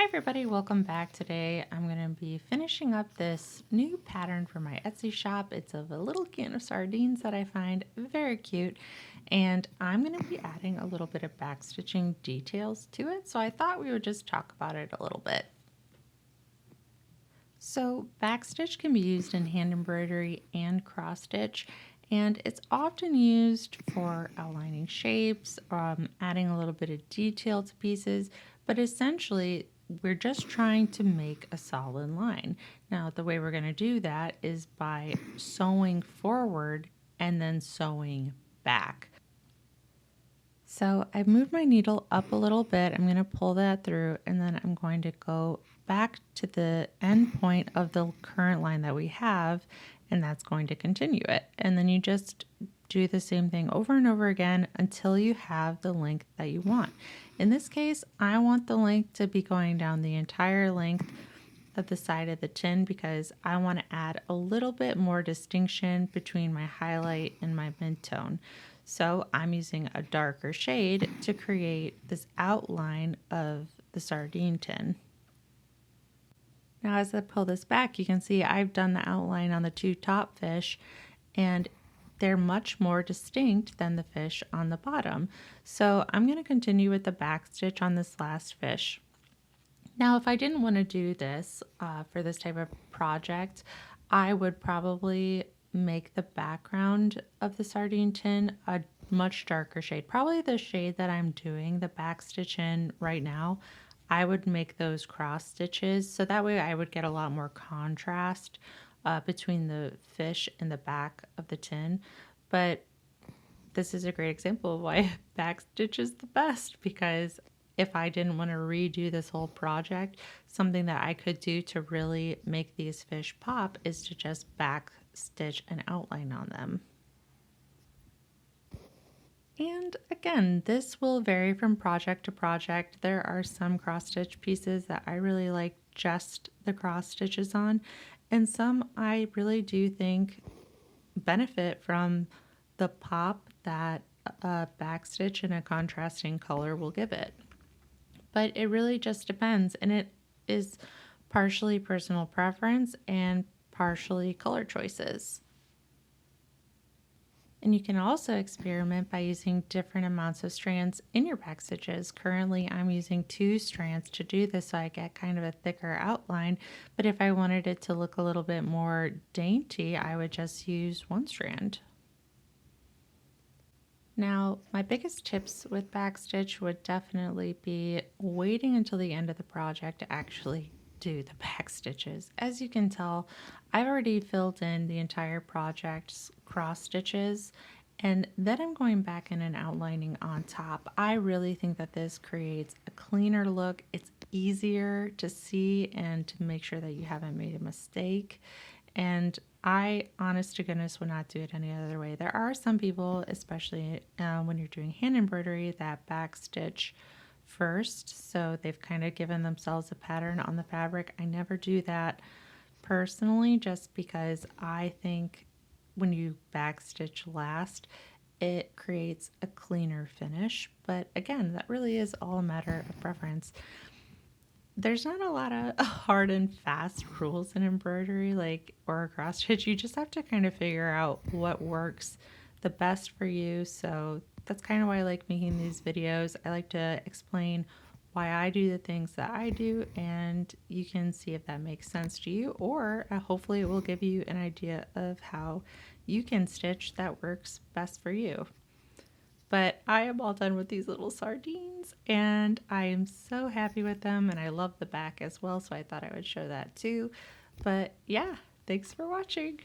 Hi everybody, welcome back. Today I'm going to be finishing up this new pattern for my Etsy shop. It's of a little can of sardines that I find very cute, and I'm going to be adding a little bit of backstitching details to it, so I thought we would just talk about it a little bit. So backstitch can be used in hand embroidery and cross stitch, and it's often used for outlining shapes, adding a little bit of detail to pieces, but essentially we're just trying to make a solid line. Now the way we're going to do that is by sewing forward and then sewing back. So I've moved my needle up a little bit. I'm going to pull that through, and then I'm going to go back to the end point of the current line that we have, and that's going to continue it. And then you just do the same thing over and over again until you have the length that you want. In this case, I want the length to be going down the entire length of the side of the tin because I want to add a little bit more distinction between my highlight and my mid-tone. So I'm using a darker shade to create this outline of the sardine tin. Now as I pull this back, you can see I've done the outline on the two top fish, and they're much more distinct than the fish on the bottom. So I'm going to continue with the back stitch on this last fish. Now, if I didn't want to do this for this type of project, I would probably make the background of the sardine tin a much darker shade. Probably the shade that I'm doing the back stitch in right now, I would make those cross stitches. So that way I would get a lot more contrast between the fish and the back of the tin. But this is a great example of why backstitch is the best, because if I didn't want to redo this whole project, something that I could do to really make these fish pop is to just backstitch an outline on them. And again, this will vary from project to project. There are some cross stitch pieces that I really like just the cross stitches on, and some I really do think benefit from the pop that a backstitch in a contrasting color will give it. But it really just depends, and it is partially personal preference and partially color choices. And you can also experiment by using different amounts of strands in your back stitches. Currently, I'm using 2 strands to do this so I get kind of a thicker outline, but if I wanted it to look a little bit more dainty, I would just use 1 strand. Now, my biggest tips with backstitch would definitely be waiting until the end of the project to actually do the back stitches. As you can tell, I've already filled in the entire project's cross stitches, and then I'm going back in and outlining on top. I really think that this creates a cleaner look. It's easier to see and to make sure that you haven't made a mistake. And I, honest to goodness, would not do it any other way. There are some people, especially when you're doing hand embroidery, that backstitch first. So they've kind of given themselves a pattern on the fabric. I never do that personally, just because I think when you backstitch last, it creates a cleaner finish. But again, that really is all a matter of preference. There's not a lot of hard and fast rules in embroidery, or cross stitch. You just have to kind of figure out what works the best for you. So that's kind of why I like making these videos. I like to explain why I do the things that I do, and you can see if that makes sense to you, or hopefully it will give you an idea of how you can stitch that works best for you. But I am all done with these little sardines, and I am so happy with them, and I love the back as well, so I thought I would show that too. But yeah, thanks for watching.